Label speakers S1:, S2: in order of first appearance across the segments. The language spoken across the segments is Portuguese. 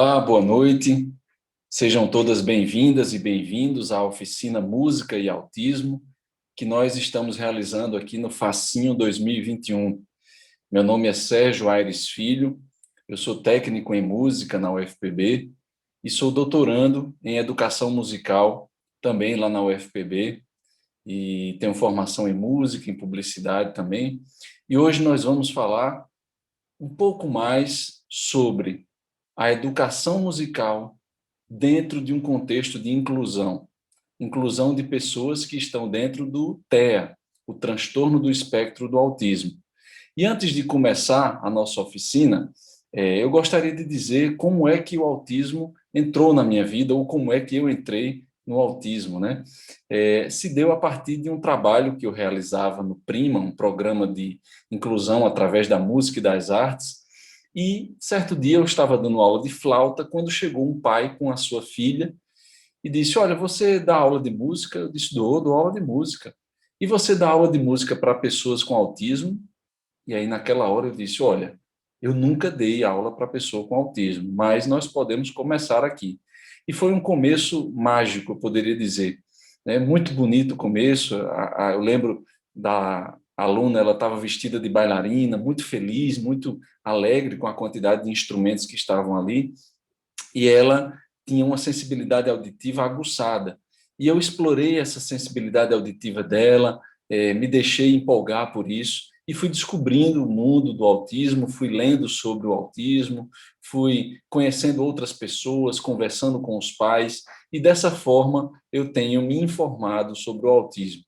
S1: Olá, boa noite. Sejam todas bem-vindas e bem-vindos à oficina Música e Autismo, que nós estamos realizando aqui no Facinho 2021. Meu nome é Sérgio Aires Filho, eu sou técnico em música na UFPB e sou doutorando em educação musical também lá na UFPB e tenho formação em música, em publicidade também. E hoje nós vamos falar um pouco mais sobre a educação musical dentro de um contexto de inclusão de pessoas que estão dentro do TEA, o transtorno do espectro do autismo. E antes de começar a nossa oficina, eu gostaria de dizer como é que o autismo entrou na minha vida, ou como é que eu entrei no autismo, né? Se deu a partir de um trabalho que eu realizava no Prima, um programa de inclusão através da música e das artes, e certo dia eu estava dando aula de flauta quando chegou um pai com a sua filha e disse: "Olha, você dá aula de música?" Eu disse: Dou aula de música. "E você dá aula de música para pessoas com autismo?" E aí naquela hora eu disse: "Olha, eu nunca dei aula para pessoa com autismo, mas nós podemos começar aqui." E foi um começo mágico, eu poderia dizer, né? Muito bonito o começo. Eu lembro da aluna, ela estava vestida de bailarina, muito feliz, muito alegre com a quantidade de instrumentos que estavam ali, e ela tinha uma sensibilidade auditiva aguçada. E eu explorei essa sensibilidade auditiva dela, me deixei empolgar por isso, e fui descobrindo o mundo do autismo, fui lendo sobre o autismo, fui conhecendo outras pessoas, conversando com os pais, e dessa forma eu tenho me informado sobre o autismo.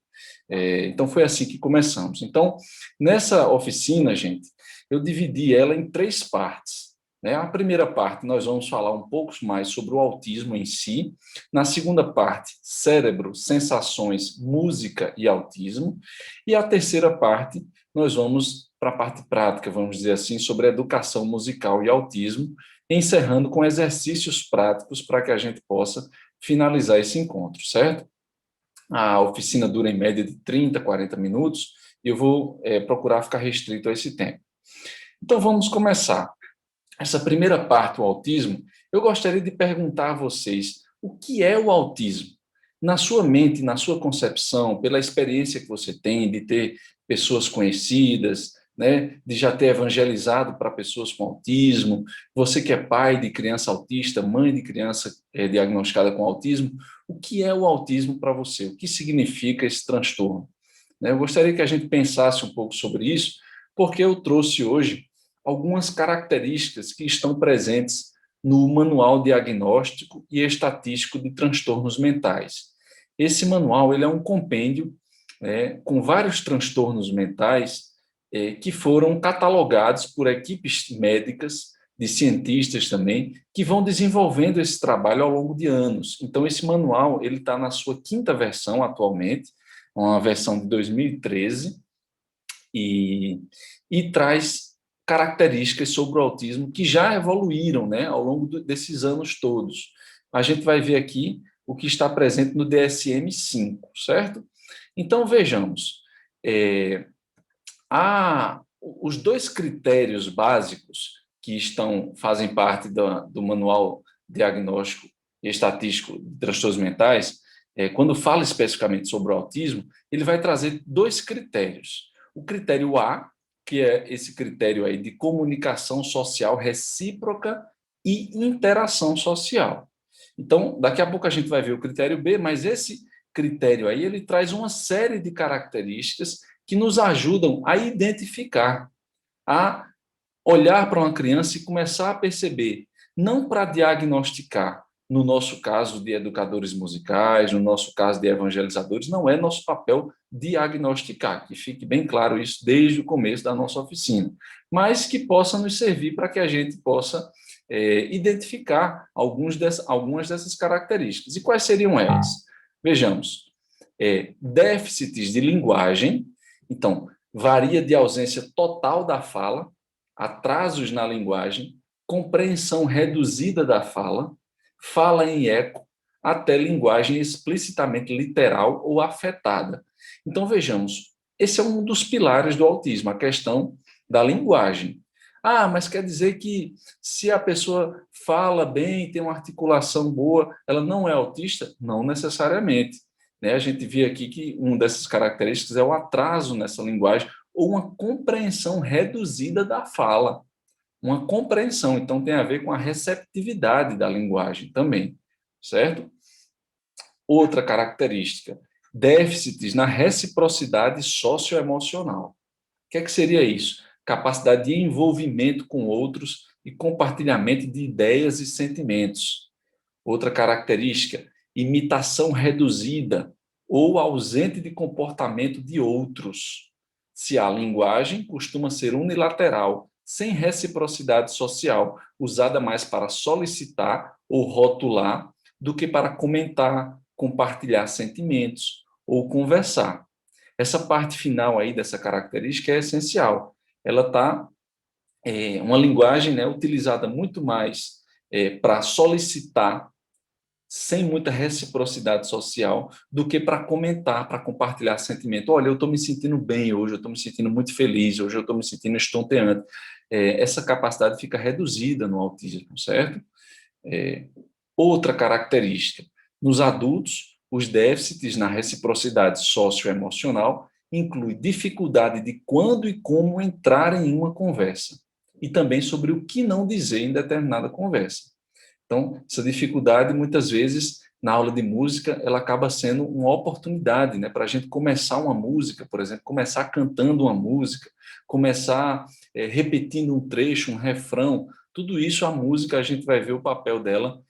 S1: Então foi assim que começamos. Então, nessa oficina, gente, eu dividi ela em três partes, né? A primeira parte, nós vamos falar um pouco mais sobre o autismo em si. Na segunda parte, cérebro, sensações, música e autismo. E a terceira parte, nós vamos para a parte prática, vamos dizer assim, sobre educação musical e autismo, encerrando com exercícios práticos para que a gente possa finalizar esse encontro, certo? A oficina dura em média de 30, 40 minutos, e eu vou procurar ficar restrito a esse tempo. Então, vamos começar. Essa primeira parte, o autismo, eu gostaria de perguntar a vocês o que é o autismo? Na sua mente, na sua concepção, pela experiência que você tem de ter pessoas conhecidas, né, de já ter evangelizado para pessoas com autismo, você que é pai de criança autista, mãe de criança diagnosticada com autismo, o que é o autismo para você? O que significa esse transtorno? Né, eu gostaria que a gente pensasse um pouco sobre isso, porque eu trouxe hoje algumas características que estão presentes no Manual Diagnóstico e Estatístico de Transtornos Mentais. Esse manual ele é um compêndio com vários transtornos mentais que foram catalogados por equipes médicas, de cientistas também, que vão desenvolvendo esse trabalho ao longo de anos. Então, esse manual ele está na sua quinta versão atualmente, uma versão de 2013, e traz características sobre o autismo que já evoluíram, né, ao longo desses anos todos. A gente vai ver aqui o que está presente no DSM-5, certo? Então, vejamos. Os dois critérios básicos que fazem parte do Manual Diagnóstico e Estatístico de Transtornos Mentais, quando fala especificamente sobre o autismo, ele vai trazer dois critérios. O critério A, que é esse critério aí de comunicação social recíproca e interação social. Então, daqui a pouco a gente vai ver o critério B, mas esse critério aí, ele traz uma série de características que nos ajudam a identificar, a olhar para uma criança e começar a perceber, não para diagnosticar, no nosso caso de educadores musicais, no nosso caso de evangelizadores, não é nosso papel diagnosticar, que fique bem claro isso desde o começo da nossa oficina, mas que possa nos servir para que a gente possa identificar algumas dessas características. E quais seriam elas? Vejamos, déficits de linguagem, então, varia de ausência total da fala, atrasos na linguagem, compreensão reduzida da fala, fala em eco, até linguagem explicitamente literal ou afetada. Então, vejamos, esse é um dos pilares do autismo, a questão da linguagem. Ah, mas quer dizer que se a pessoa fala bem, tem uma articulação boa, ela não é autista? Não necessariamente. Né? A gente vê aqui que uma dessas características é o atraso nessa linguagem ou uma compreensão reduzida da fala. Uma compreensão, então tem a ver com a receptividade da linguagem também, certo? Outra característica, déficits na reciprocidade socioemocional. O que é que seria isso? Capacidade de envolvimento com outros e compartilhamento de ideias e sentimentos. Outra característica, imitação reduzida ou ausente de comportamento de outros. Se a linguagem costuma ser unilateral, sem reciprocidade social, usada mais para solicitar ou rotular do que para comentar, compartilhar sentimentos ou conversar. Essa parte final aí dessa característica é essencial. Ela está uma linguagem, né, utilizada muito mais para solicitar, sem muita reciprocidade social, do que para comentar, para compartilhar sentimento. Olha, eu estou me sentindo bem hoje, eu estou me sentindo muito feliz, hoje eu estou me sentindo estonteante. Essa capacidade fica reduzida no autismo, certo? Outra característica, nos adultos, os déficits na reciprocidade socioemocional incluem dificuldade de quando e como entrar em uma conversa e também sobre o que não dizer em determinada conversa. Então, essa dificuldade, muitas vezes, na aula de música, ela acaba sendo uma oportunidade, né, para a gente começar uma música, por exemplo, começar cantando uma música, começar repetindo um trecho, um refrão. Tudo isso, a música, a gente vai ver o papel dela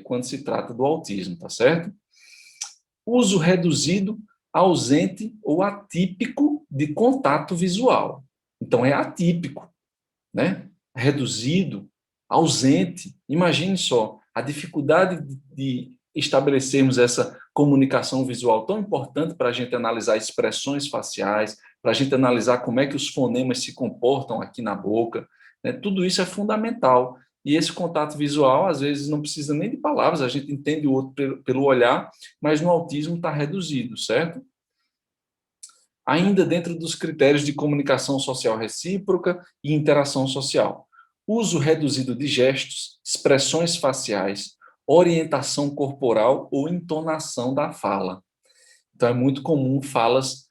S1: quando se trata do autismo, tá certo? Uso reduzido, ausente ou atípico de contato visual. Então, é atípico, né? Reduzido, ausente. Imagine só, a dificuldade de estabelecermos essa comunicação visual tão importante para a gente analisar expressões faciais, para a gente analisar como é que os fonemas se comportam aqui na boca, né? Tudo isso é fundamental. E esse contato visual, às vezes, não precisa nem de palavras, a gente entende o outro pelo olhar, mas no autismo está reduzido, certo? Ainda dentro dos critérios de comunicação social recíproca e interação social. Uso reduzido de gestos, expressões faciais, orientação corporal ou entonação da fala. Então, é muito comum falas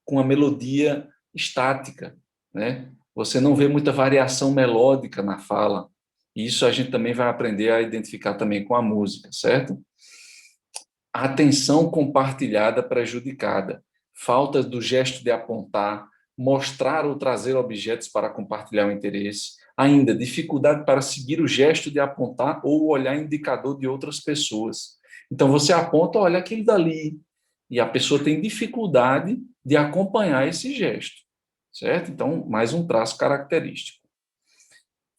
S1: com a melodia estática, né? Você não vê muita variação melódica na fala. Isso a gente também vai aprender a identificar também com a música, certo? Atenção compartilhada prejudicada, falta do gesto de apontar, mostrar ou trazer objetos para compartilhar o interesse, ainda dificuldade para seguir o gesto de apontar ou o olhar indicador de outras pessoas. Então você aponta, olha aquele dali, e a pessoa tem dificuldade de acompanhar esse gesto, certo? Então, mais um traço característico.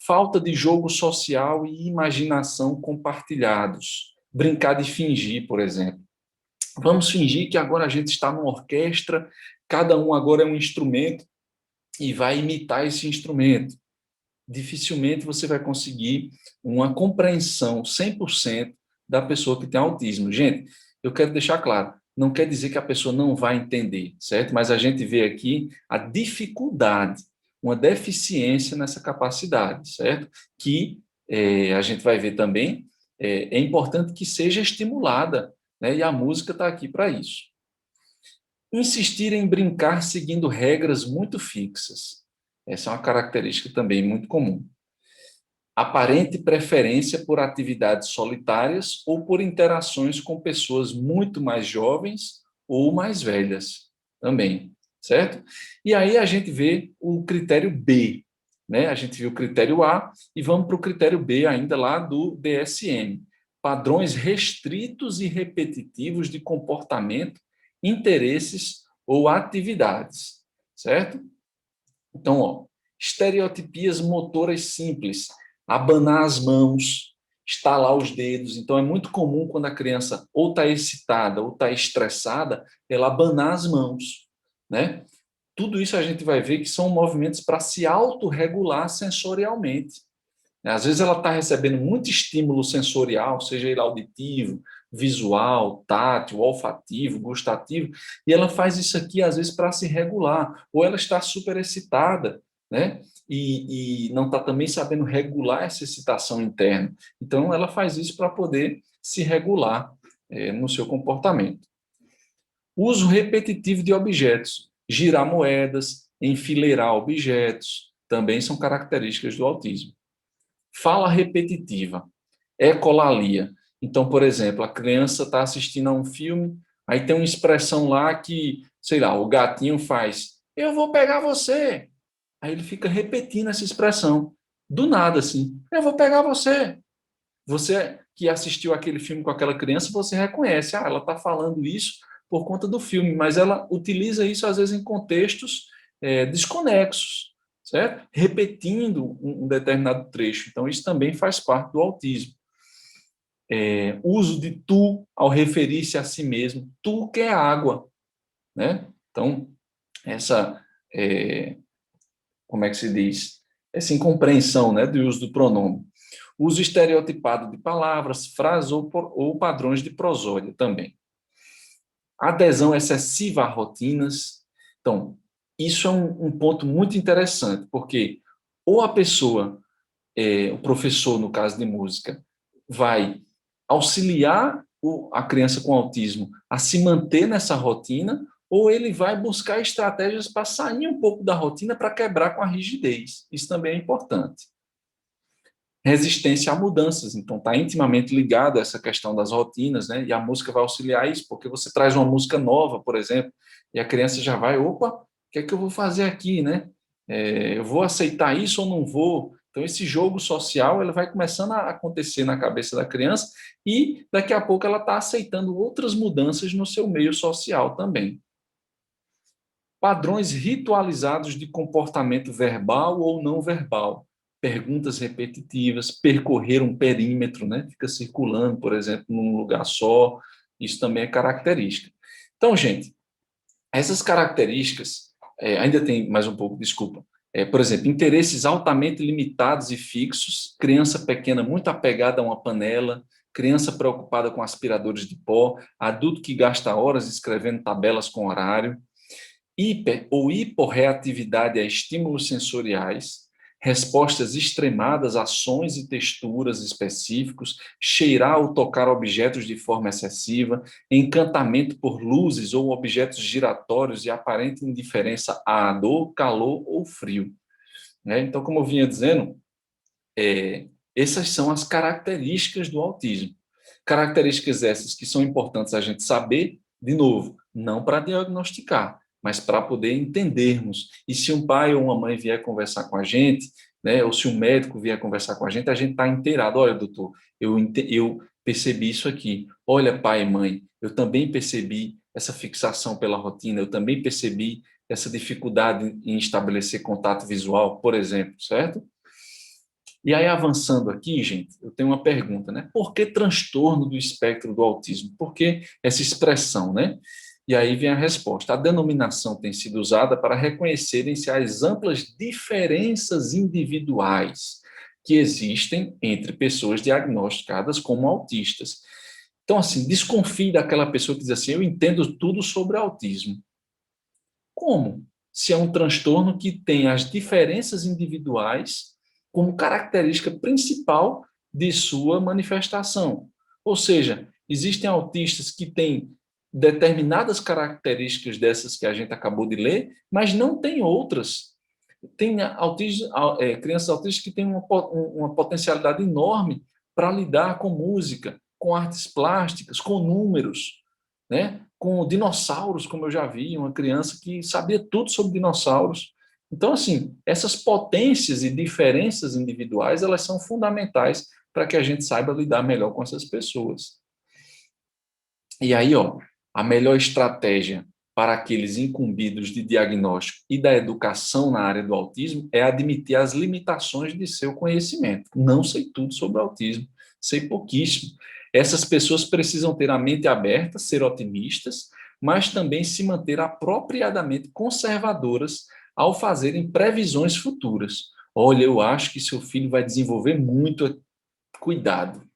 S1: Falta de jogo social e imaginação compartilhados. Brincar de fingir, por exemplo. Vamos fingir que agora a gente está numa orquestra, cada um agora é um instrumento e vai imitar esse instrumento. Dificilmente você vai conseguir uma compreensão 100% da pessoa que tem autismo. Gente, eu quero deixar claro, não quer dizer que a pessoa não vai entender, certo? Mas a gente vê aqui a dificuldade, uma deficiência nessa capacidade, certo? Que a gente vai ver também, é importante que seja estimulada, né? E a música está aqui para isso. Insistir em brincar seguindo regras muito fixas. Essa é uma característica também muito comum. Aparente preferência por atividades solitárias ou por interações com pessoas muito mais jovens ou mais velhas também, certo? E aí a gente vê o critério B, né? A gente viu o critério A e vamos para o critério B ainda lá do DSM. Padrões restritos e repetitivos de comportamento, interesses ou atividades, certo? Então, ó, estereotipias motoras simples, abanar as mãos, estalar os dedos. Então, é muito comum quando a criança ou está excitada ou está estressada, ela abanar as mãos, né? Tudo isso a gente vai ver que são movimentos para se autorregular sensorialmente. Às vezes ela está recebendo muito estímulo sensorial, seja ele auditivo, visual, tátil, olfativo, gustativo, e ela faz isso aqui às vezes para se regular, ou ela está super excitada, né? E não está também sabendo regular essa excitação interna. Então, ela faz isso para poder se regular no seu comportamento. Uso repetitivo de objetos, girar moedas, enfileirar objetos, também são características do autismo. Fala repetitiva, ecolalia. Então, por exemplo, a criança está assistindo a um filme, aí tem uma expressão lá que, sei lá, o gatinho faz, eu vou pegar você. Aí ele fica repetindo essa expressão, do nada, assim, eu vou pegar você. Você que assistiu aquele filme com aquela criança, você reconhece, ela está falando isso por conta do filme, mas ela utiliza isso às vezes em contextos desconexos, certo? Repetindo um determinado trecho. Então, isso também faz parte do autismo. Uso de tu ao referir-se a si mesmo. Tu que é água, né? Então, essa, como é que se diz? Essa incompreensão, né, do uso do pronome. Uso estereotipado de palavras, frases ou padrões de prosódia também. Adesão excessiva a rotinas. Então, isso é um ponto muito interessante, porque ou a pessoa, o professor, no caso de música, vai auxiliar a criança com autismo a se manter nessa rotina, ou ele vai buscar estratégias para sair um pouco da rotina para quebrar com a rigidez. Isso também é importante. Resistência a mudanças, então está intimamente ligado a essa questão das rotinas, né? E a música vai auxiliar isso, porque você traz uma música nova, por exemplo, e a criança já vai, opa, o que é que eu vou fazer aqui, né? Eu vou aceitar isso ou não vou? Então esse jogo social ele vai começando a acontecer na cabeça da criança e daqui a pouco ela está aceitando outras mudanças no seu meio social também. Padrões ritualizados de comportamento verbal ou não verbal. Perguntas repetitivas, percorrer um perímetro, né? Fica circulando, por exemplo, num lugar só. Isso também é característica. Então, gente, essas características, ainda tem mais um pouco, desculpa. Por exemplo, interesses altamente limitados e fixos, criança pequena muito apegada a uma panela, criança preocupada com aspiradores de pó, adulto que gasta horas escrevendo tabelas com horário, hiper ou hiporreatividade a estímulos sensoriais, respostas extremadas a sons e texturas específicos, cheirar ou tocar objetos de forma excessiva, encantamento por luzes ou objetos giratórios e aparente indiferença a dor, calor ou frio. Então, como eu vinha dizendo, essas são as características do autismo. Características essas que são importantes a gente saber, de novo, não para diagnosticar, mas para poder entendermos. E se um pai ou uma mãe vier conversar com a gente, né, ou se um médico vier conversar com a gente está inteirado. Olha, doutor, eu percebi isso aqui. Olha, pai e mãe, eu também percebi essa fixação pela rotina, eu também percebi essa dificuldade em estabelecer contato visual, por exemplo, certo? E aí, avançando aqui, gente, eu tenho uma pergunta, né? Por que transtorno do espectro do autismo? Por que essa expressão, né? E aí vem a resposta. A denominação tem sido usada para reconhecerem-se as amplas diferenças individuais que existem entre pessoas diagnosticadas como autistas. Então, assim, desconfie daquela pessoa que diz assim, eu entendo tudo sobre autismo. Como? Se é um transtorno que tem as diferenças individuais como característica principal de sua manifestação. Ou seja, existem autistas que têm determinadas características dessas que a gente acabou de ler, mas não tem outras. Tem crianças autistas que têm uma potencialidade enorme para lidar com música, com artes plásticas, com números, né? Com dinossauros, como eu já vi, uma criança que sabia tudo sobre dinossauros. Então, assim, essas potências e diferenças individuais, elas são fundamentais para que a gente saiba lidar melhor com essas pessoas. E aí, a melhor estratégia para aqueles incumbidos de diagnóstico e da educação na área do autismo é admitir as limitações de seu conhecimento. Não sei tudo sobre autismo, sei pouquíssimo. Essas pessoas precisam ter a mente aberta, ser otimistas, mas também se manter apropriadamente conservadoras ao fazerem previsões futuras. Olha, eu acho que seu filho vai desenvolver muito. Cuidado,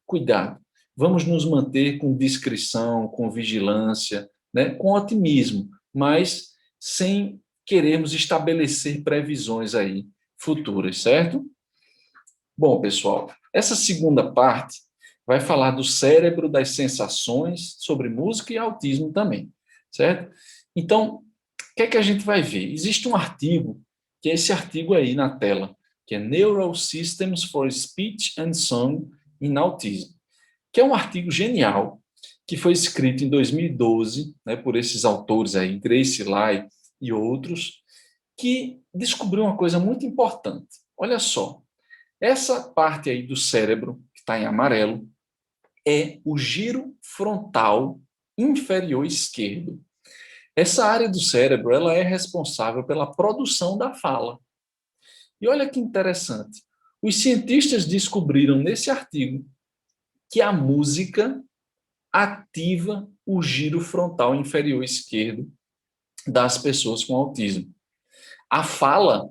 S1: cuidado. Vamos nos manter com discrição, com vigilância, né, com otimismo, mas sem queremos estabelecer previsões aí futuras, certo? Bom, pessoal, essa segunda parte vai falar do cérebro, das sensações, sobre música e autismo também, certo? Então, o que é que a gente vai ver? Existe um artigo, que é esse artigo aí na tela, que é Neural Systems for Speech and Song in Autism, que é um artigo genial, que foi escrito em 2012, né, por esses autores aí, Grace Lai e outros, que descobriu uma coisa muito importante. Olha só, essa parte aí do cérebro, que está em amarelo, é o giro frontal inferior esquerdo. Essa área do cérebro, ela é responsável pela produção da fala. E olha que interessante. Os cientistas descobriram nesse artigo que a música ativa o giro frontal inferior esquerdo das pessoas com autismo. A fala,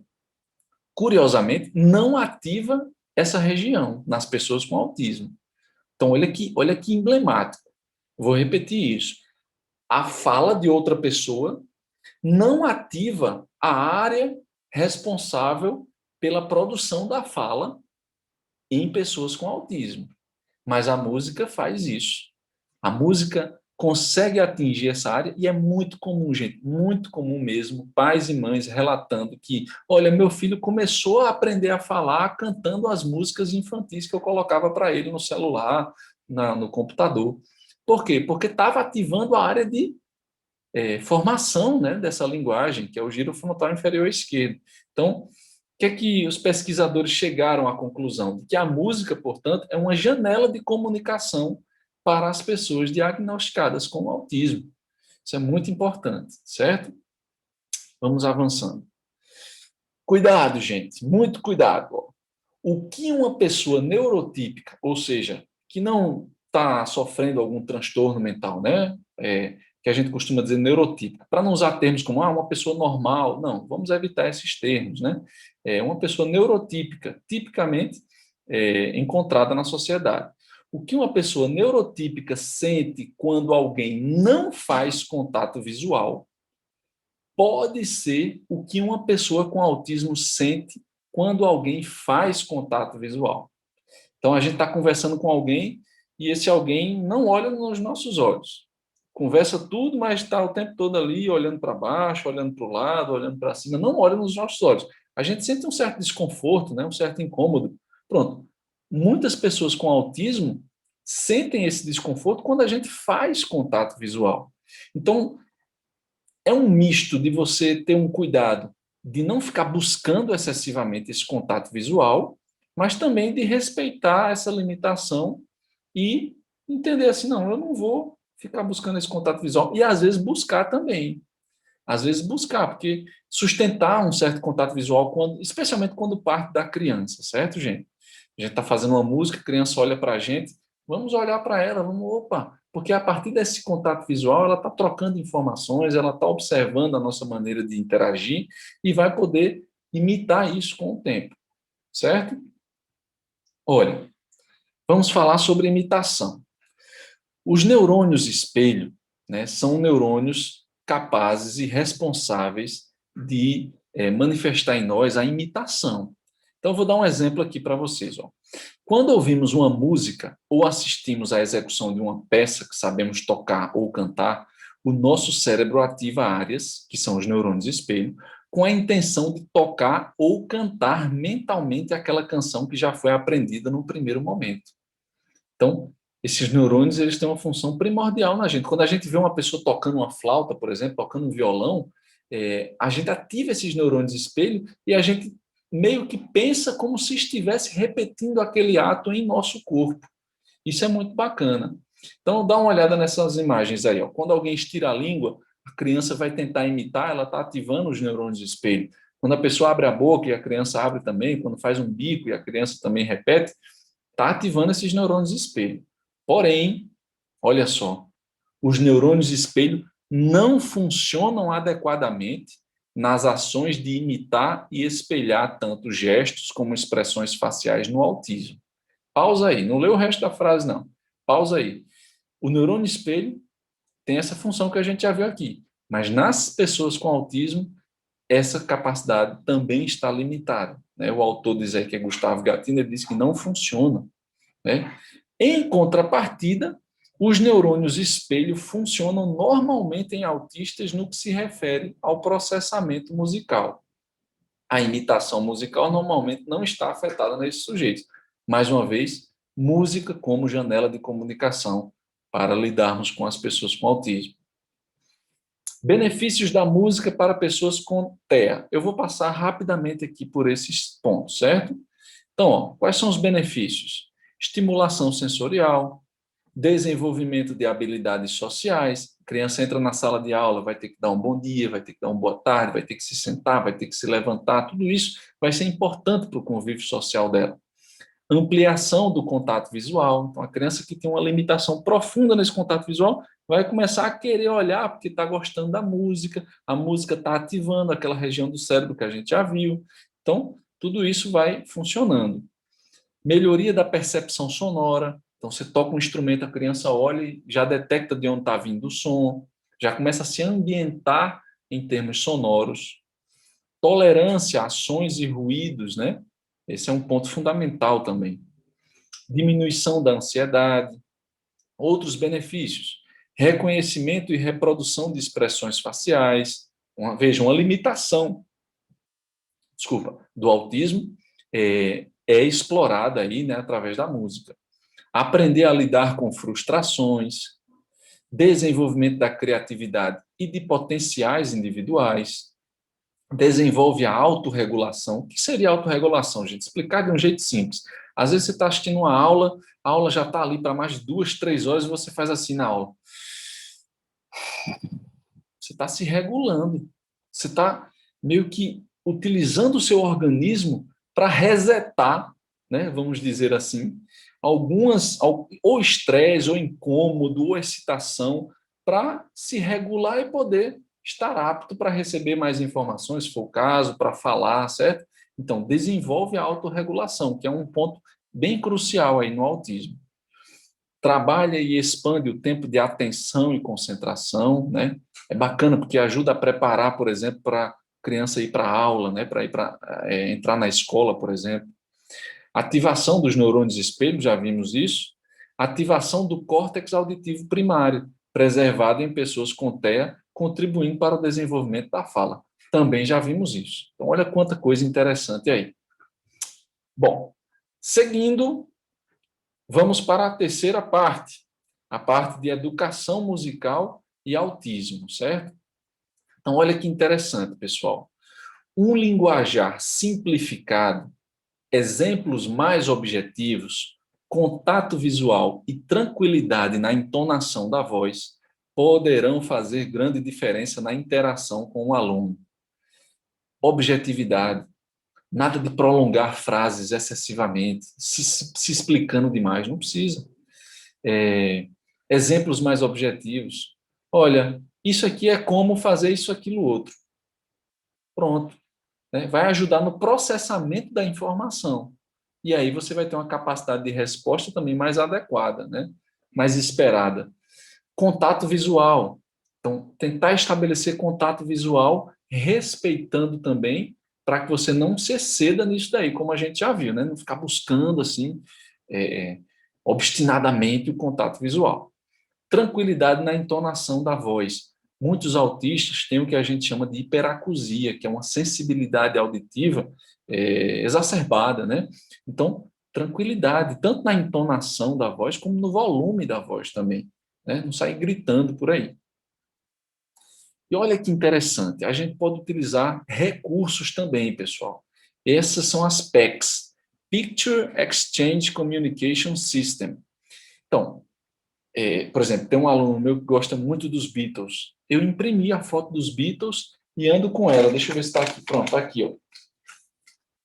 S1: curiosamente, não ativa essa região nas pessoas com autismo. Então, olha que emblemático. Vou repetir isso. A fala de outra pessoa não ativa a área responsável pela produção da fala em pessoas com autismo. Mas a música faz isso. A música consegue atingir essa área e é muito comum, gente, muito comum mesmo, pais e mães relatando que, olha, meu filho começou a aprender a falar cantando as músicas infantis que eu colocava para ele no celular, no computador. Por quê? Porque estava ativando a área de formação, né, dessa linguagem, que é o giro frontal inferior esquerdo. Então, o que é que os pesquisadores chegaram à conclusão? De que a música, portanto, é uma janela de comunicação para as pessoas diagnosticadas com autismo. Isso é muito importante, certo? Vamos avançando. Cuidado, gente, muito cuidado. O que uma pessoa neurotípica, ou seja, que não está sofrendo algum transtorno mental, né? Que a gente costuma dizer neurotípica, para não usar termos como uma pessoa normal, não, vamos evitar esses termos, né? Uma pessoa neurotípica, tipicamente encontrada na sociedade. O que uma pessoa neurotípica sente quando alguém não faz contato visual pode ser o que uma pessoa com autismo sente quando alguém faz contato visual. Então, a gente está conversando com alguém e esse alguém não olha nos nossos olhos. Conversa tudo, mas está o tempo todo ali, olhando para baixo, olhando para o lado, olhando para cima, não olha nos nossos olhos. A gente sente um certo desconforto, né? Um certo incômodo. Pronto. Muitas pessoas com autismo sentem esse desconforto quando a gente faz contato visual. Então, é um misto de você ter um cuidado de não ficar buscando excessivamente esse contato visual, mas também de respeitar essa limitação e entender assim, não, eu não vou ficar buscando esse contato visual. E às vezes buscar também. Às vezes buscar, porque sustentar um certo contato visual, especialmente quando parte da criança, certo, gente? A gente está fazendo uma música, a criança olha para a gente, vamos olhar para ela, vamos, opa, porque a partir desse contato visual, ela está trocando informações, ela está observando a nossa maneira de interagir e vai poder imitar isso com o tempo, certo? Olha, vamos falar sobre imitação. Os neurônios espelho, né, são neurônios capazes e responsáveis de manifestar em nós a imitação. Então, eu vou dar um exemplo aqui para vocês. Ó. Quando ouvimos uma música ou assistimos à execução de uma peça que sabemos tocar ou cantar, o nosso cérebro ativa áreas, que são os neurônios espelho, com a intenção de tocar ou cantar mentalmente aquela canção que já foi aprendida no primeiro momento. Então, esses neurônios eles têm uma função primordial na gente. Quando a gente vê uma pessoa tocando uma flauta, por exemplo, tocando um violão, a gente ativa esses neurônios espelho e a gente meio que pensa como se estivesse repetindo aquele ato em nosso corpo. Isso é muito bacana. Então, dá uma olhada nessas imagens aí. Ó. Quando alguém estira a língua, a criança vai tentar imitar, ela está ativando os neurônios espelho. Quando a pessoa abre a boca e a criança abre também, quando faz um bico e a criança também repete, está ativando esses neurônios espelho. Porém, olha só, os neurônios espelho não funcionam adequadamente nas ações de imitar e espelhar tanto gestos como expressões faciais no autismo. Pausa aí, não lê o resto da frase, não. Pausa aí. O neurônio espelho tem essa função que a gente já viu aqui, mas nas pessoas com autismo, essa capacidade também está limitada, né? O autor diz aí, que é Gustavo Gattini, ele diz que não funciona, né? Em contrapartida, os neurônios espelho funcionam normalmente em autistas no que se refere ao processamento musical. A imitação musical normalmente não está afetada nesses sujeitos. Mais uma vez, música como janela de comunicação para lidarmos com as pessoas com autismo. Benefícios da música para pessoas com TEA. Eu vou passar rapidamente aqui por esses pontos, certo? Então, quais são os benefícios? Estimulação sensorial, desenvolvimento de habilidades sociais. A criança entra na sala de aula, vai ter que dar um bom dia, vai ter que dar uma boa tarde, vai ter que se sentar, vai ter que se levantar. Tudo isso vai ser importante para o convívio social dela. Ampliação do contato visual. Então, a criança que tem uma limitação profunda nesse contato visual vai começar a querer olhar porque está gostando da música, a música está ativando aquela região do cérebro que a gente já viu. Então, tudo isso vai funcionando. Melhoria da percepção sonora. Então, você toca um instrumento, a criança olha e já detecta de onde está vindo o som, já começa a se ambientar em termos sonoros. Tolerância a ações e ruídos, né? Esse é um ponto fundamental também. Diminuição da ansiedade. Outros benefícios: reconhecimento e reprodução de expressões faciais. Veja, uma limitação, do autismo é explorada aí, né, através da música. Aprender a lidar com frustrações, desenvolvimento da criatividade e de potenciais individuais, desenvolve a autorregulação. O que seria autorregulação, gente? Explicar de um jeito simples. Às vezes você está assistindo uma aula, a aula já está ali para mais de 2, 3 horas e você faz assim na aula. Você está se regulando. Você está meio que utilizando o seu organismo para resetar, né, vamos dizer assim, algumas, ou estresse, ou incômodo, ou excitação, para se regular e poder estar apto para receber mais informações, se for o caso, para falar, certo? Então, desenvolve a autorregulação, que é um ponto bem crucial aí no autismo. Trabalha e expande o tempo de atenção e concentração, né? É bacana porque ajuda a preparar, por exemplo, para a criança ir para a aula, né? Para ir entrar na escola, por exemplo. Ativação dos neurônios espelho, já vimos isso. Ativação do córtex auditivo primário, preservado em pessoas com TEA, contribuindo para o desenvolvimento da fala. Também já vimos isso. Então, olha quanta coisa interessante aí. Bom, seguindo, vamos para a terceira parte, a parte de educação musical e autismo, certo? Então, olha que interessante, pessoal. Um linguajar simplificado, exemplos mais objetivos, contato visual e tranquilidade na entonação da voz poderão fazer grande diferença na interação com o aluno. Objetividade, nada de prolongar frases excessivamente, se explicando demais, não precisa. Exemplos mais objetivos. Olha, isso aqui é como fazer isso, aquilo, outro. Pronto. Né? Vai ajudar no processamento da informação. E aí você vai ter uma capacidade de resposta também mais adequada, né? Mais esperada. Contato visual. Então, tentar estabelecer contato visual, respeitando também, para que você não se exceda nisso daí, como a gente já viu, né? Não ficar buscando, assim, obstinadamente o contato visual. Tranquilidade na entonação da voz. Muitos autistas têm o que a gente chama de hiperacusia, que é uma sensibilidade auditiva exacerbada, né? Então, tranquilidade, tanto na entonação da voz, como no volume da voz também, né? Não sair gritando por aí. E olha que interessante, a gente pode utilizar recursos também, pessoal. Essas são as PECs, Picture Exchange Communication System. Então, por exemplo, tem um aluno meu que gosta muito dos Beatles. Eu imprimi a foto dos Beatles e ando com ela. Deixa eu ver se está aqui. Pronto, está aqui. Ó.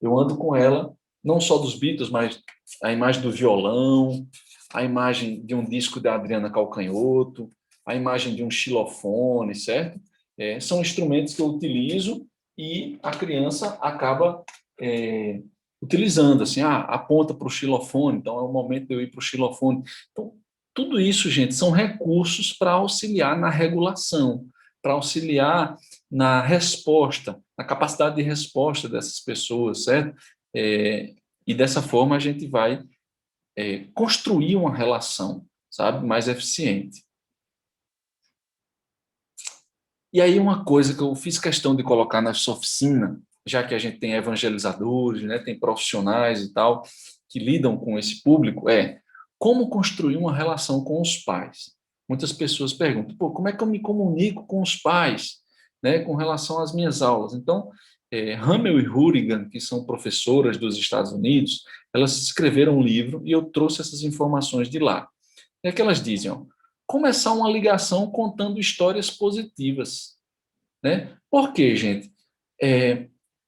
S1: Eu ando com ela, não só dos Beatles, mas a imagem do violão, a imagem de um disco da Adriana Calcanhoto, a imagem de um xilofone, certo? São instrumentos que eu utilizo e a criança acaba utilizando, assim, aponta para o xilofone, então é o momento de eu ir para o xilofone. Então, tudo isso, gente, são recursos para auxiliar na regulação, para auxiliar na resposta, na capacidade de resposta dessas pessoas, certo? E dessa forma a gente vai construir uma relação, sabe, mais eficiente. E aí uma coisa que eu fiz questão de colocar nessa oficina, já que a gente tem evangelizadores, né, tem profissionais e tal, que lidam com esse público, é como construir uma relação com os pais. Muitas pessoas perguntam, pô, como é que eu me comunico com os pais, né, com relação às minhas aulas? Então, Hamel e Hourigan, que são professoras dos Estados Unidos, elas escreveram um livro e eu trouxe essas informações de lá. É que elas dizem, ó, começar uma ligação contando histórias positivas, né? Por quê, gente?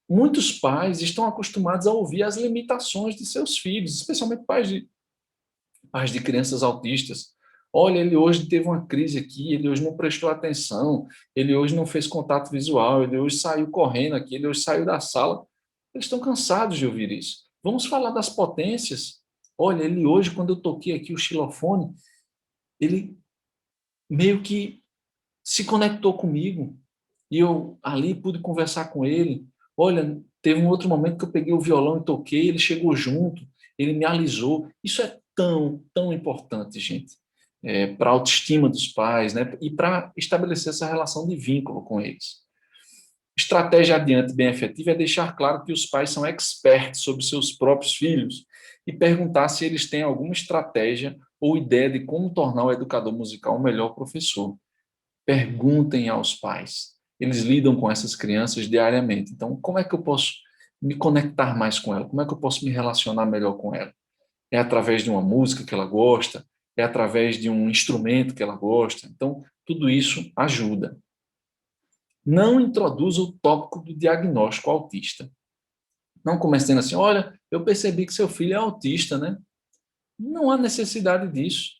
S1: Muitos pais estão acostumados a ouvir as limitações de seus filhos, especialmente pais de crianças autistas. Olha, ele hoje teve uma crise aqui, ele hoje não prestou atenção, ele hoje não fez contato visual, ele hoje saiu correndo aqui, ele hoje saiu da sala. Eles estão cansados de ouvir isso. Vamos falar das potências. Olha, ele hoje, quando eu toquei aqui o xilofone, ele meio que se conectou comigo e eu ali pude conversar com ele. Olha, teve um outro momento que eu peguei o violão e toquei, ele chegou junto, ele me alisou. Isso é tão importante, gente, para a autoestima dos pais, né? E para estabelecer essa relação de vínculo com eles. Estratégia adiante bem efetiva é deixar claro que os pais são experts sobre seus próprios filhos e perguntar se eles têm alguma estratégia ou ideia de como tornar o educador musical um melhor professor. Perguntem aos pais. Eles lidam com essas crianças diariamente. Então, como é que eu posso me conectar mais com ela? Como é que eu posso me relacionar melhor com ela? É através de uma música que ela gosta? É através de um instrumento que ela gosta? Então, tudo isso ajuda. Não introduza o tópico do diagnóstico autista. Não comece dizendo assim, olha, eu percebi que seu filho é autista, né? Não há necessidade disso.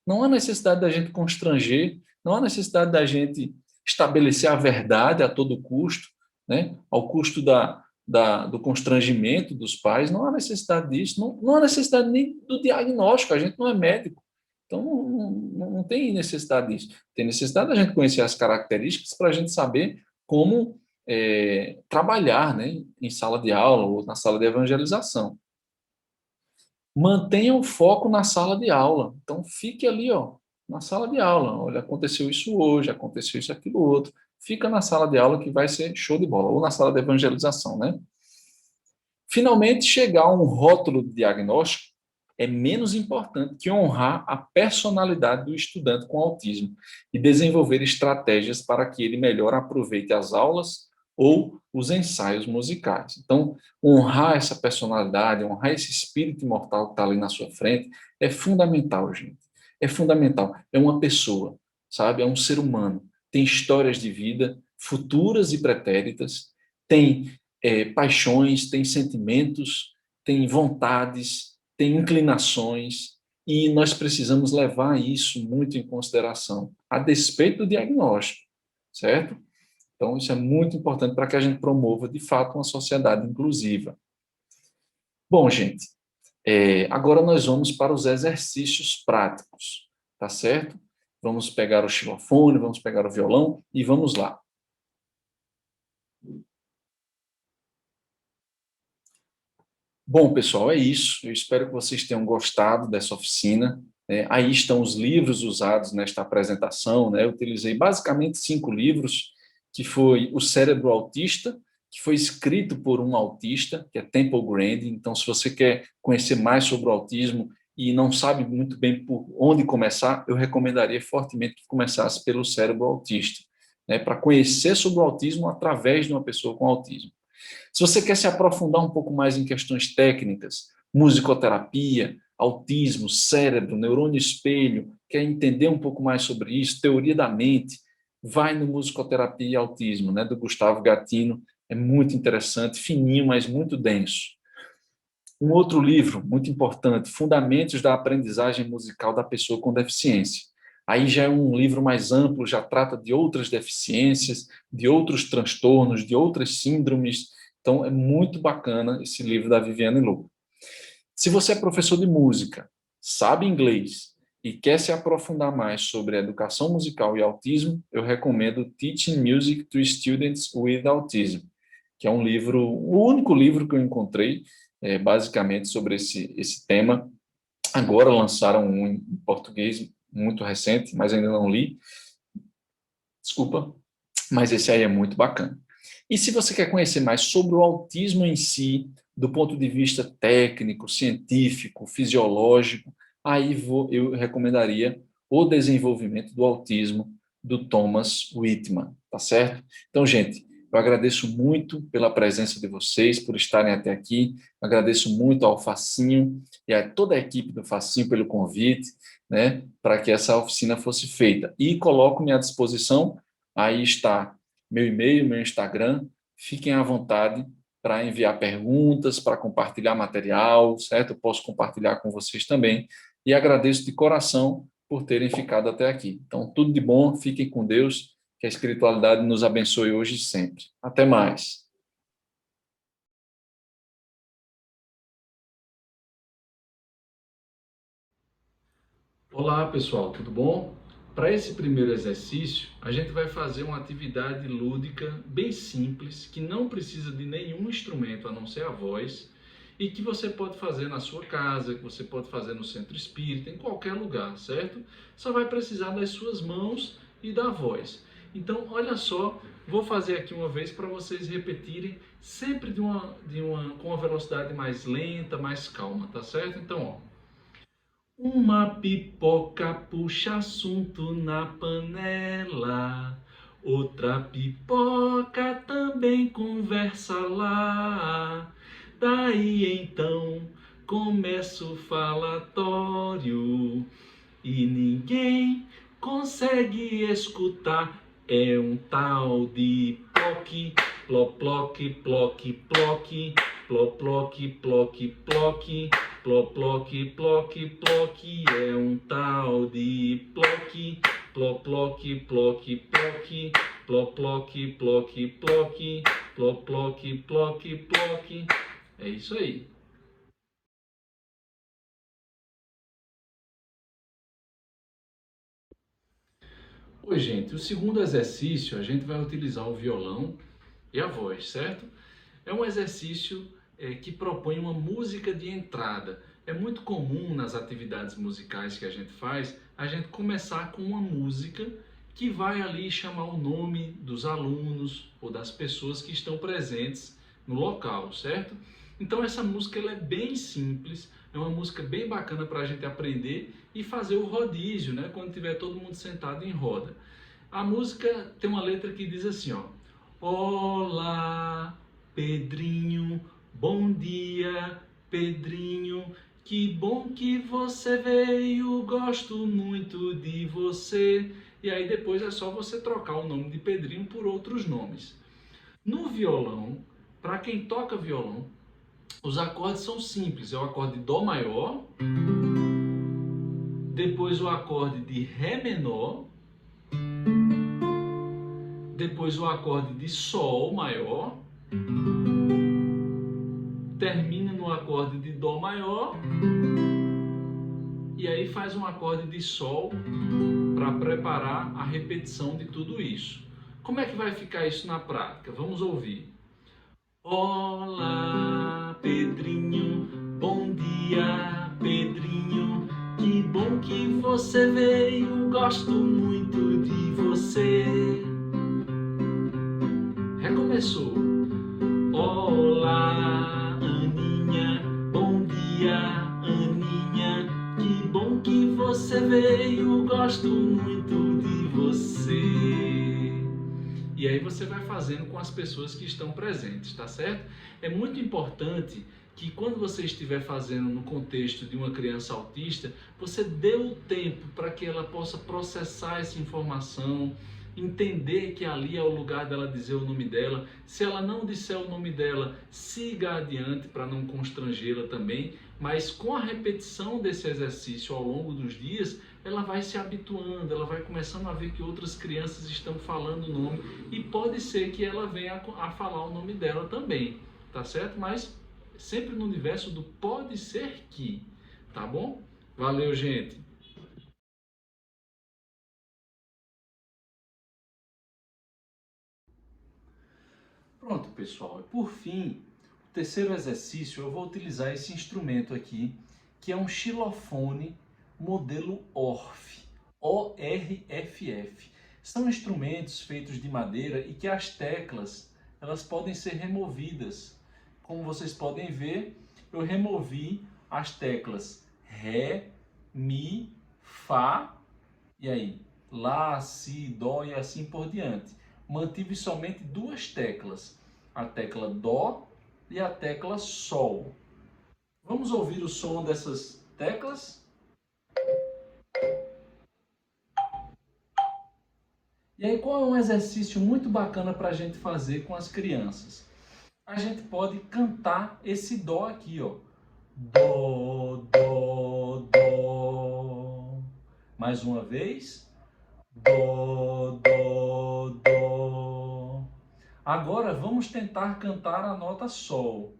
S1: Não há necessidade da gente constranger, não há necessidade da gente estabelecer a verdade a todo custo, né? Ao custo do constrangimento dos pais. Não há necessidade disso, não há necessidade nem do diagnóstico, a gente não é médico. Então, não tem necessidade disso. Tem necessidade da gente conhecer as características para a gente saber como trabalhar, né, em sala de aula ou na sala de evangelização. Mantenha o foco na sala de aula. Então, fique ali, ó, na sala de aula. Olha, aconteceu isso hoje, aconteceu isso, aquilo, outro. Fica na sala de aula que vai ser show de bola. Ou na sala de evangelização, né? Finalmente, chegar a um rótulo de diagnóstico é menos importante que honrar a personalidade do estudante com autismo e desenvolver estratégias para que ele melhor aproveite as aulas ou os ensaios musicais. Então, honrar essa personalidade, honrar esse espírito imortal que está ali na sua frente, é fundamental, gente. É fundamental. É uma pessoa, sabe? É um ser humano. Tem histórias de vida futuras e pretéritas, tem paixões, tem sentimentos, tem vontades, tem inclinações, e nós precisamos levar isso muito em consideração, a despeito do diagnóstico, certo? Então, isso é muito importante para que a gente promova, de fato, uma sociedade inclusiva. Bom, gente, agora nós vamos para os exercícios práticos, tá certo? Vamos pegar o xilofone, vamos pegar o violão e vamos lá. Bom, pessoal, é isso. Eu espero que vocês tenham gostado dessa oficina. Aí estão os livros usados nesta apresentação, né? Eu utilizei basicamente 5 livros, que foi O Cérebro Autista, que foi escrito por um autista, que é Temple Grandin. Então, se você quer conhecer mais sobre o autismo e não sabe muito bem por onde começar, eu recomendaria fortemente que começasse pelo Cérebro Autista, né? Para conhecer sobre o autismo através de uma pessoa com autismo. Se você quer se aprofundar um pouco mais em questões técnicas, musicoterapia, autismo, cérebro, neurônio espelho, quer entender um pouco mais sobre isso, teoria da mente, vai no Musicoterapia e Autismo, né, do Gustavo Gattino, é muito interessante, fininho, mas muito denso. Um outro livro muito importante, Fundamentos da Aprendizagem Musical da Pessoa com Deficiência. Aí já é um livro mais amplo, já trata de outras deficiências, de outros transtornos, de outras síndromes. Então, é muito bacana esse livro da Viviane Lu. Se você é professor de música, sabe inglês e quer se aprofundar mais sobre educação musical e autismo, eu recomendo Teaching Music to Students with Autism, que é um livro, o único livro que eu encontrei, basicamente sobre esse tema. Agora lançaram um em português muito recente, mas ainda não li. Desculpa, mas esse aí é muito bacana. E se você quer conhecer mais sobre o autismo em si, do ponto de vista técnico, científico, fisiológico, eu recomendaria O Desenvolvimento do Autismo, do Thomas Whitman, tá certo? Então, gente, eu agradeço muito pela presença de vocês, por estarem até aqui, agradeço muito ao Facinho e a toda a equipe do Facinho pelo convite, né, para que essa oficina fosse feita. E coloco-me à disposição, aí está meu e-mail, meu Instagram, fiquem à vontade para enviar perguntas, para compartilhar material, certo? Eu posso compartilhar com vocês também. E agradeço de coração por terem ficado até aqui. Então, tudo de bom, fiquem com Deus, que a espiritualidade nos abençoe hoje e sempre. Até mais. Olá, pessoal, tudo bom? Para esse primeiro exercício, a gente vai fazer uma atividade lúdica bem simples, que não precisa de nenhum instrumento a não ser a voz, e que você pode fazer na sua casa, que você pode fazer no centro espírita, em qualquer lugar, certo? Só vai precisar das suas mãos e da voz. Então, olha só, vou fazer aqui uma vez para vocês repetirem sempre com uma velocidade mais lenta, mais calma, tá certo? Então, ó. Uma pipoca puxa assunto na panela, outra pipoca também conversa lá. Daí então começa o falatório e ninguém consegue escutar. É um tal de ploque, ploploque, ploque, ploque, ploploque, ploque, ploque, ploploque, ploque, ploque. É um tal de ploque, ploploque, ploque, ploque, ploploque, ploque, ploque, ploploque, ploque, ploque. É isso aí. Oi, gente. O segundo exercício, a gente vai utilizar o violão e a voz, certo? É um exercício que propõe uma música de entrada. É muito comum nas atividades musicais que a gente começar com uma música que vai ali chamar o nome dos alunos ou das pessoas que estão presentes no local, certo? Então essa música ela é bem simples, é uma música bem bacana para a gente aprender e fazer o rodízio, né? Quando tiver todo mundo sentado em roda. A música tem uma letra que diz assim, ó: Olá, Pedrinho, bom dia, Pedrinho, que bom que você veio, gosto muito de você. E aí depois é só você trocar o nome de Pedrinho por outros nomes. No violão, para quem toca violão, os acordes são simples. É o acorde de Dó maior, depois o acorde de Ré menor, depois o acorde de Sol maior, termina no acorde de Dó maior e aí faz um acorde de Sol para preparar a repetição de tudo isso. Como é que vai ficar isso na prática? Vamos ouvir. Olá, Pedrinho, bom dia, Pedrinho, que bom que você veio, gosto muito de você. Recomeçou. Olá, Aninha, bom dia, Aninha, que bom que você veio, gosto muito de você. E aí você vai fazendo com as pessoas que estão presentes, tá certo? É muito importante que quando você estiver fazendo no contexto de uma criança autista, você dê o tempo para que ela possa processar essa informação, entender que ali é o lugar dela dizer o nome dela. Se ela não disser o nome dela, siga adiante para não constrangê-la também, mas com a repetição desse exercício ao longo dos dias, ela vai se habituando, ela vai começando a ver que outras crianças estão falando o nome e pode ser que ela venha a falar o nome dela também, tá certo? Mas sempre no universo do pode ser que, tá bom? Valeu, gente! Pronto, pessoal. Por fim, o terceiro exercício, eu vou utilizar esse instrumento aqui, que é um xilofone modelo Orff, ORFF. São instrumentos feitos de madeira e que as teclas, elas podem ser removidas. Como vocês podem ver, eu removi as teclas Ré, Mi, Fá, e aí, Lá, Si, Dó e assim por diante. Mantive somente duas teclas, a tecla Dó e a tecla Sol. Vamos ouvir o som dessas teclas? E aí, qual é um exercício muito bacana para a gente fazer com as crianças? A gente pode cantar esse Dó aqui, ó. Dó, Dó, Dó. Mais uma vez. Dó, Dó, Dó. Agora vamos tentar cantar a nota Sol.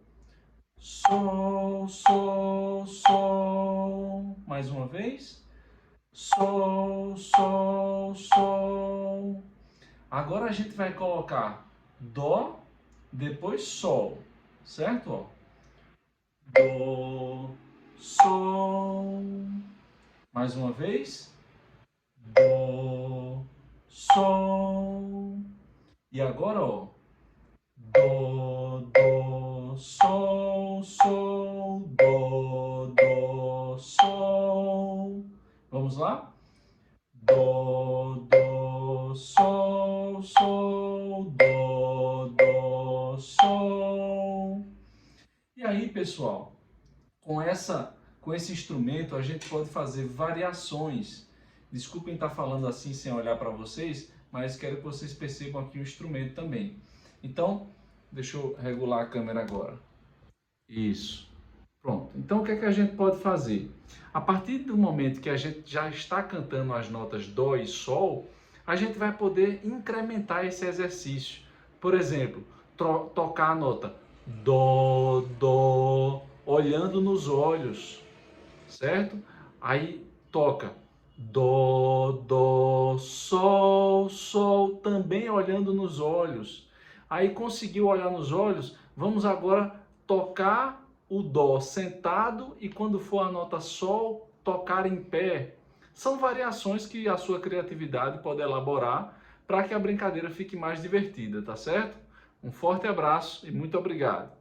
S1: Sol, Sol, Sol. Mais uma vez. Sol, Sol, Sol. Agora a gente vai colocar Dó, depois Sol, certo? Ó. Dó, Sol. Mais uma vez. Dó, Sol. E agora, ó. Dó, Dó, Sol, Sol, Dó, Dó, Sol. Vamos lá? Dó, Dó, Sol, Sol, Dó, Dó, Sol. E aí, pessoal, com esse instrumento a gente pode fazer variações. Desculpem estar falando assim sem olhar para vocês, mas quero que vocês percebam aqui o instrumento também. Então, deixa eu regular a câmera agora. Isso. Pronto. Então, o que é que a gente pode fazer? A partir do momento que a gente já está cantando as notas Dó e Sol, a gente vai poder incrementar esse exercício. Por exemplo, tocar a nota Dó, Dó, olhando nos olhos, certo? Aí toca Dó, Dó, Sol, Sol, também olhando nos olhos. Aí conseguiu olhar nos olhos, vamos agora tocar o Dó sentado e quando for a nota Sol, tocar em pé. São variações que a sua criatividade pode elaborar para que a brincadeira fique mais divertida, tá certo? Um forte abraço e muito obrigado.